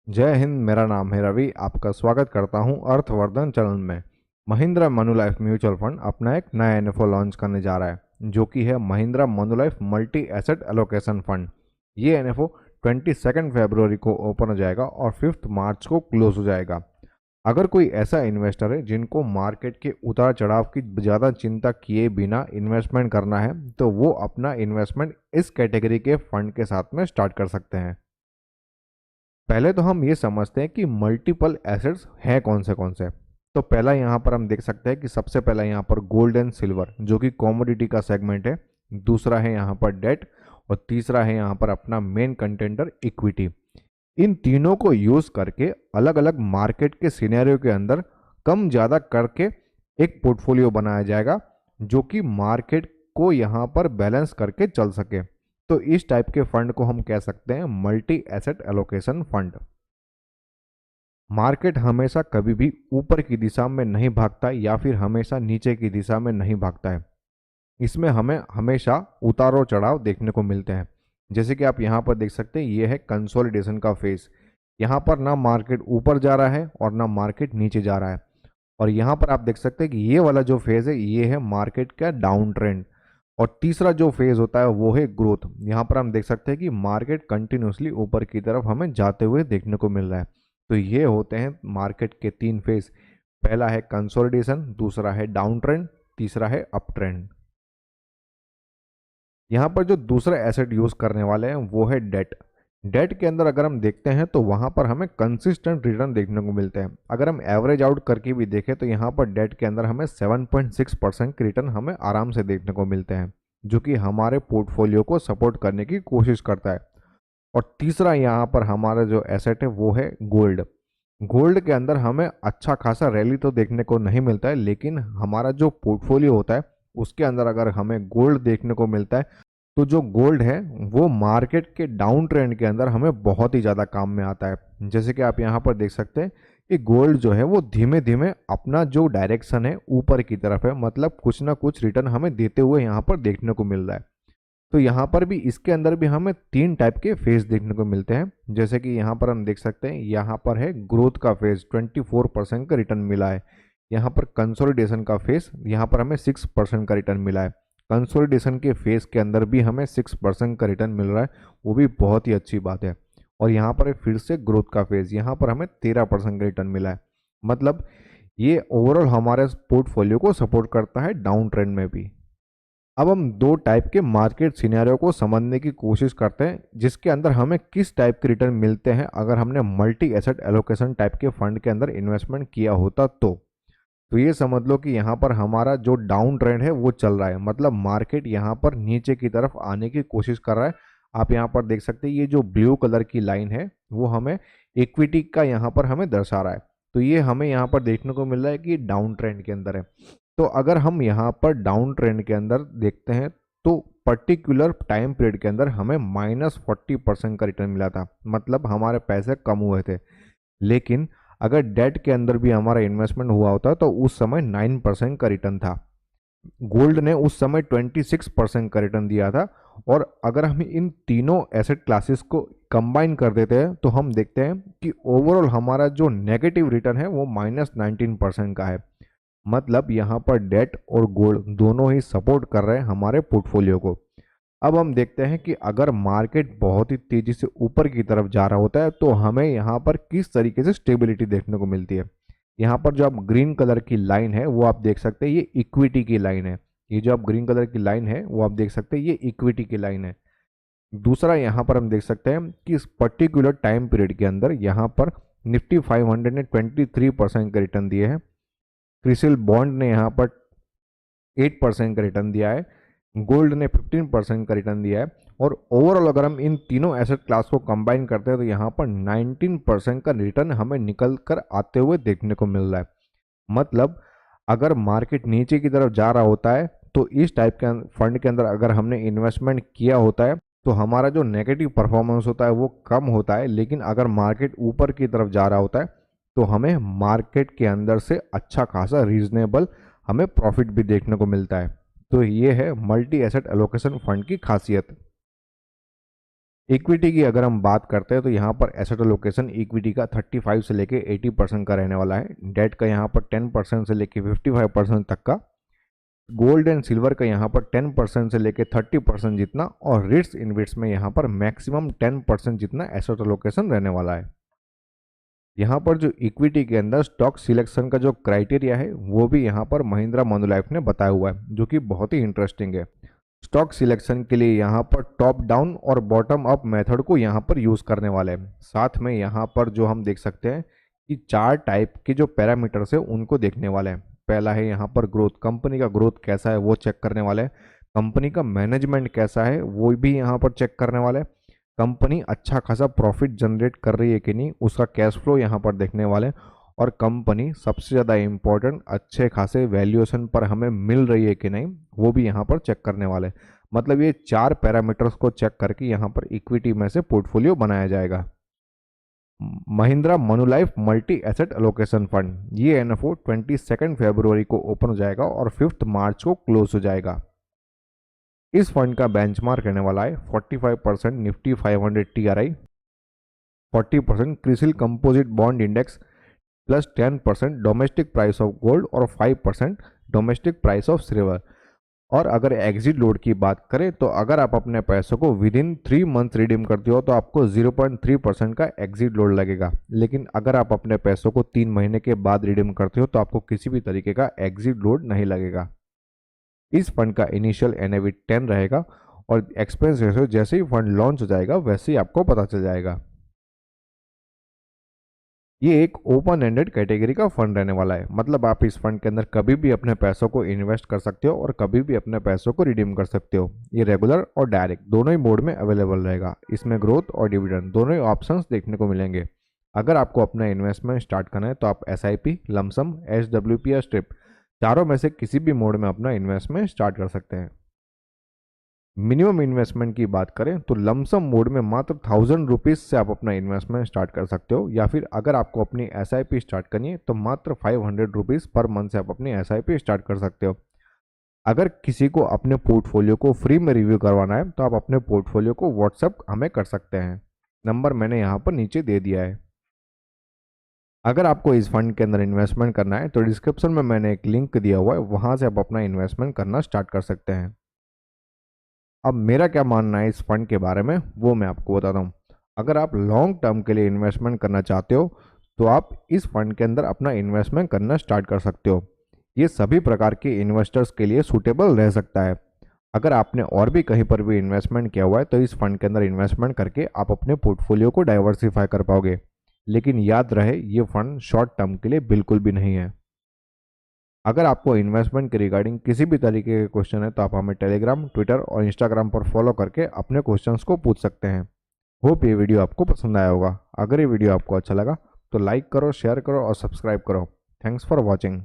जय हिंद। मेरा नाम है रवि। आपका स्वागत करता हूं अर्थवर्धन चैनल में। महिंद्रा मनुलाइफ म्यूचुअल फंड अपना एक नया एनएफओ लॉन्च करने जा रहा है जो कि है Mahindra Manulife multi asset allocation fund. ये एनएफओ 22 फरवरी को ओपन हो जाएगा और 5 मार्च को क्लोज हो जाएगा। अगर कोई ऐसा इन्वेस्टर है जिनको मार्केट के उतार चढ़ाव की ज़्यादा चिंता किए बिना इन्वेस्टमेंट करना है तो वो अपना इन्वेस्टमेंट इस कैटेगरी के फंड के साथ में स्टार्ट कर सकते हैं। पहले तो हम ये समझते हैं कि मल्टीपल एसेट्स हैं कौन से। तो पहला यहाँ पर हम देख सकते हैं कि सबसे पहला यहाँ पर गोल्ड एंड सिल्वर जो कि कॉमोडिटी का सेगमेंट है। दूसरा है यहाँ पर डेट और तीसरा है यहाँ पर अपना मेन कंटेंडर इक्विटी। इन तीनों को यूज करके अलग अलग मार्केट के सिनेरियो के अंदर कम ज़्यादा करके एक पोर्टफोलियो बनाया जाएगा जो कि मार्केट को यहाँ पर बैलेंस करके चल सके। तो इस टाइप के फंड को हम कह सकते हैं multi asset allocation fund. Market हमेशा कभी भी ऊपर की दिशा में नहीं भागता या फिर हमेशा नीचे की दिशा में नहीं भागता है। इसमें हमें हमेशा उतार चढ़ाव देखने को मिलते हैं। जैसे कि आप यहाँ पर देख सकते हैं, ये है कंसोलिडेशन का फेज। यहाँ पर ना मार्केट ऊपर जा रहा है और ना मार्केट नीचे जा रहा है। और यहाँ पर आप देख सकते हैं कि ये वाला जो फेज है ये है मार्केट का डाउन ट्रेंड। और तीसरा जो फेज होता है वो है ग्रोथ। यहाँ पर हम देख सकते हैं कि मार्केट कंटिन्यूसली ऊपर की तरफ हमें जाते हुए देखने को मिल रहा है। तो ये होते हैं मार्केट के तीन फेज। पहला है कंसोलिडेशन, दूसरा है डाउन ट्रेंड, तीसरा है अप ट्रेंड। यहाँ पर जो दूसरा एसेट यूज करने वाले हैं वो है डेट। डेट के अंदर अगर हम देखते हैं तो वहाँ पर हमें कंसिस्टेंट रिटर्न देखने को मिलते हैं। अगर हम एवरेज आउट करके भी देखें तो यहाँ पर डेट के अंदर हमें 7.6% के रिटर्न हमें आराम से देखने को मिलते हैं जो कि हमारे पोर्टफोलियो को सपोर्ट करने की कोशिश करता है। और तीसरा यहाँ पर हमारा जो एसेट है वो है गोल्ड। गोल्ड के अंदर हमें अच्छा खासा रैली तो देखने को नहीं मिलता है, लेकिन हमारा जो पोर्टफोलियो होता है उसके अंदर अगर हमें गोल्ड देखने को मिलता है तो जो गोल्ड है वो मार्केट के डाउन ट्रेंड के अंदर हमें बहुत ही ज़्यादा काम में आता है। जैसे कि आप यहाँ पर देख सकते हैं कि गोल्ड जो है वो धीमे धीमे अपना जो डायरेक्शन है ऊपर की तरफ है, मतलब कुछ ना कुछ रिटर्न हमें देते हुए यहाँ पर देखने को मिल रहा है। तो यहाँ पर भी इसके अंदर भी हमें तीन टाइप के फेज देखने को मिलते हैं। जैसे कि यहाँ पर हम देख सकते हैं, यहाँ पर है ग्रोथ का फेज, 24% का रिटर्न मिला है। यहाँ पर कंसोलिडेशन का फेज, यहाँ पर हमें 6% का रिटर्न मिला है। कंसोलिडेशन के फेज के अंदर भी हमें 6% का रिटर्न मिल रहा है, वो भी बहुत ही अच्छी बात है। और यहाँ पर फिर से ग्रोथ का फेज, यहाँ पर हमें 13% का रिटर्न मिला है। मतलब ये ओवरऑल हमारे पोर्टफोलियो को सपोर्ट करता है डाउन ट्रेंड में भी। अब हम दो टाइप के मार्केट सिनेरियो को समझने की कोशिश करते हैं जिसके अंदर हमें किस टाइप के रिटर्न मिलते हैं अगर हमने मल्टी एसेट एलोकेशन टाइप के फंड के अंदर इन्वेस्टमेंट किया होता तो ये समझ लो कि यहाँ पर हमारा जो डाउन ट्रेंड है वो चल रहा है, मतलब मार्केट यहाँ पर नीचे की तरफ आने की कोशिश कर रहा है। आप यहाँ पर देख सकते हैं ये जो ब्लू कलर की लाइन है वो हमें इक्विटी का यहाँ पर हमें दर्शा रहा है। तो ये हमें यहाँ पर देखने को मिल रहा है कि डाउन ट्रेंड के अंदर है। तो अगर हम यहाँ पर डाउन ट्रेंड के अंदर देखते हैं तो पर्टिकुलर टाइम पीरियड के अंदर हमें -40% का रिटर्न मिला था, मतलब हमारे पैसे कम हुए थे। लेकिन अगर डेट के अंदर भी हमारा इन्वेस्टमेंट हुआ होता तो उस समय 9% का रिटर्न था। गोल्ड ने उस समय 26% का रिटर्न दिया था। और अगर हम इन तीनों एसेट क्लासेस को कंबाइन कर देते हैं तो हम देखते हैं कि ओवरऑल हमारा जो नेगेटिव रिटर्न है वो -19% का है। मतलब यहाँ पर डेट और गोल्ड दोनों ही सपोर्ट कर रहे हैं हमारे पोर्टफोलियो को। अब हम देखते हैं कि अगर मार्केट बहुत ही तेजी से ऊपर की तरफ जा रहा होता है तो हमें यहाँ पर किस तरीके से स्टेबिलिटी देखने को मिलती है। यहाँ पर जो आप ग्रीन कलर की लाइन है वो आप देख सकते हैं, ये इक्विटी की लाइन है। ये जो आप ग्रीन कलर की लाइन है वो आप देख सकते हैं, ये इक्विटी की लाइन है। दूसरा यहाँ पर हम देख सकते हैं कि इस पर्टिकुलर टाइम पीरियड के अंदर यहाँ पर निफ्टी 500 ने 23% का रिटर्न दिए हैं। क्रिसिल बॉन्ड ने यहाँ पर 8% का रिटर्न दिया है। गोल्ड ने 15% का रिटर्न दिया है। और ओवरऑल अगर हम इन तीनों एसेट क्लास को कंबाइन करते हैं तो यहाँ पर 19% का रिटर्न हमें निकल कर आते हुए देखने को मिल रहा है। मतलब अगर मार्केट नीचे की तरफ जा रहा होता है तो इस टाइप के फंड के अंदर अगर हमने इन्वेस्टमेंट किया होता है तो हमारा जो नेगेटिव परफॉर्मेंस होता है वो कम होता है। लेकिन अगर मार्केट ऊपर की तरफ जा रहा होता है तो हमें मार्केट के अंदर से अच्छा खासा रीजनेबल हमें प्रॉफिट भी देखने को मिलता है। तो ये है मल्टी एसेट एलोकेशन फंड की खासियत। इक्विटी की अगर हम बात करते हैं तो यहाँ पर एसेट एलोकेशन इक्विटी का 35 से लेके 80% का रहने वाला है। डेट का यहाँ पर 10% से लेके 55% तक का। गोल्ड एंड सिल्वर का यहाँ पर 10% से लेके 30% जितना, और रिट्स इनविट्स में यहाँ पर मैक्सिमम 10% जितना एसेट एलोकेशन रहने वाला है। यहाँ पर जो इक्विटी के अंदर स्टॉक सिलेक्शन का जो क्राइटेरिया है वो भी यहाँ पर महिंद्रा मनुलाइफ ने बताया हुआ है, जो कि बहुत ही इंटरेस्टिंग है। स्टॉक सिलेक्शन के लिए यहाँ पर टॉप डाउन और बॉटम अप मेथड को यहाँ पर यूज़ करने वाले हैं। साथ में यहाँ पर जो हम देख सकते हैं कि 4 टाइप के जो पैरामीटर्स है उनको देखने वाले हैं। पहला है यहाँ पर ग्रोथ, कंपनी का ग्रोथ कैसा है वो चेक करने वाले हैं। कंपनी का मैनेजमेंट कैसा है वो भी यहाँ पर चेक करने वाले हैं। कंपनी अच्छा खासा प्रॉफिट जनरेट कर रही है कि नहीं, उसका कैश फ्लो यहाँ पर देखने वाले हैं। और कंपनी सबसे ज़्यादा इम्पोर्टेंट अच्छे खासे वैल्यूएशन पर हमें मिल रही है कि नहीं, वो भी यहाँ पर चेक करने वाले। मतलब ये 4 पैरामीटर्स को चेक करके यहाँ पर इक्विटी में से पोर्टफोलियो बनाया जाएगा। Mahindra Manulife multi asset allocation fund, ये एनएफओ 22 फरवरी को ओपन हो जाएगा और 5 मार्च को क्लोज हो जाएगा। इस फंड का बेंचमार्क रहने वाला है 45% Nifty 500 TRI, 40% CRISIL composite bond index, plus 10% domestic price of gold और 5% डोमेस्टिक प्राइस ऑफ सिल्वर। और अगर एग्जिट लोड की बात करें तो अगर आप अपने पैसों को विद इन 3 मंथ रिडीम करते हो तो आपको 0.3% का एग्जिट लोड लगेगा। लेकिन अगर आप अपने पैसों को 3 महीने के बाद रिडीम करते हो तो आपको किसी भी तरीके का एग्जिट लोड नहीं लगेगा। इस फंड का इनिशियल NAV 10 रहेगा और एक्सपेंस रेशियो जैसे ही फंड लॉन्च हो जाएगा वैसे ही आपको पता चल जाएगा। ये एक ओपन एंडेड कैटेगरी का फंड रहने वाला है, मतलब आप इस फंड के अंदर कभी भी अपने पैसों को इन्वेस्ट कर सकते हो और कभी भी अपने पैसों को रिडीम कर सकते हो। ये रेगुलर और डायरेक्ट दोनों ही मोड में अवेलेबल रहेगा। इसमें ग्रोथ और डिविडेंड दोनों ही ऑप्शंस देखने को मिलेंगे। अगर आपको अपना इन्वेस्टमेंट स्टार्ट करना है तो आप SIP, लमसम, SWP या स्ट्रिप चारों में से किसी भी मोड में अपना इन्वेस्टमेंट स्टार्ट कर सकते हैं। मिनिमम इन्वेस्टमेंट की बात करें तो लमसम मोड में मात्र 1000 रुपीज़ से आप अपना इन्वेस्टमेंट स्टार्ट कर सकते हो, या फिर अगर आपको अपनी SIP स्टार्ट करनी है तो मात्र 500 रुपीज़ पर मंथ से आप अपनी SIP स्टार्ट कर सकते हो। अगर किसी को अपने पोर्टफोलियो को फ्री में रिव्यू करवाना है तो आप अपने पोर्टफोलियो को व्हाट्सएप हमें कर सकते हैं। नंबर मैंने यहाँ पर नीचे दे दिया है। अगर आपको इस फंड के अंदर इन्वेस्टमेंट करना है तो डिस्क्रिप्शन में मैंने एक लिंक दिया हुआ है, वहाँ से आप अपना इन्वेस्टमेंट करना स्टार्ट कर सकते हैं। अब मेरा क्या मानना है इस फंड के बारे में वो मैं आपको बताता हूँ। अगर आप लॉन्ग टर्म के लिए इन्वेस्टमेंट करना चाहते हो तो आप इस फंड के अंदर अपना इन्वेस्टमेंट करना स्टार्ट कर सकते हो। ये सभी प्रकार के इन्वेस्टर्स के लिए सूटेबल रह सकता है। अगर आपने और भी कहीं पर भी इन्वेस्टमेंट किया हुआ है तो इस फंड के अंदर इन्वेस्टमेंट करके आप अपने पोर्टफोलियो को डाइवर्सिफाई कर पाओगे। लेकिन याद रहे ये फंड शॉर्ट टर्म के लिए बिल्कुल भी नहीं है। अगर आपको इन्वेस्टमेंट के रिगार्डिंग किसी भी तरीके के क्वेश्चन है तो आप हमें टेलीग्राम, ट्विटर और इंस्टाग्राम पर फॉलो करके अपने क्वेश्चंस को पूछ सकते हैं। होप ये वीडियो आपको पसंद आया होगा। अगर ये वीडियो आपको अच्छा लगा तो लाइक करो, शेयर करो और सब्सक्राइब करो। Thanks for watching.